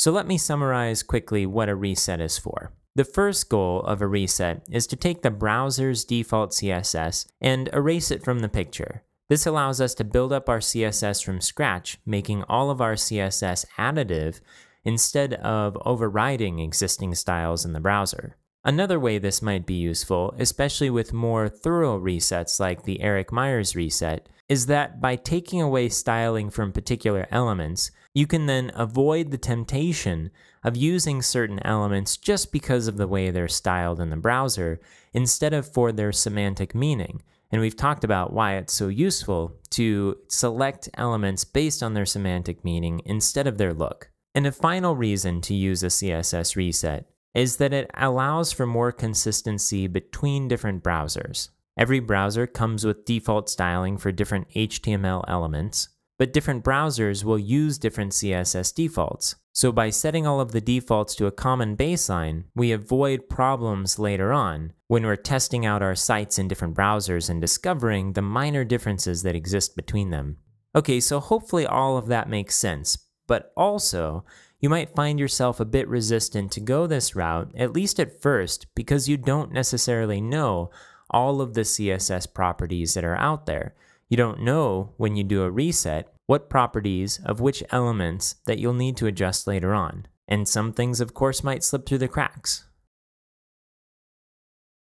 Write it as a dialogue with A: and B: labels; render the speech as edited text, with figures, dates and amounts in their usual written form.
A: So let me summarize quickly what a reset is for. The first goal of a reset is to take the browser's default CSS and erase it from the picture. This allows us to build up our CSS from scratch, making all of our CSS additive instead of overriding existing styles in the browser. Another way this might be useful, especially with more thorough resets like the Eric Myers reset, is that by taking away styling from particular elements, you can then avoid the temptation of using certain elements just because of the way they're styled in the browser, instead of for their semantic meaning. And we've talked about why it's so useful to select elements based on their semantic meaning instead of their look. And a final reason to use a CSS reset is that it allows for more consistency between different browsers. Every browser comes with default styling for different HTML elements, but different browsers will use different CSS defaults. So by setting all of the defaults to a common baseline, we avoid problems later on when we're testing out our sites in different browsers and discovering the minor differences that exist between them. Okay, so hopefully all of that makes sense, but also you might find yourself a bit resistant to go this route, at least at first, because you don't necessarily know all of the CSS properties that are out there. You don't know, when you do a reset, what properties of which elements that you'll need to adjust later on. And some things, of course, might slip through the cracks.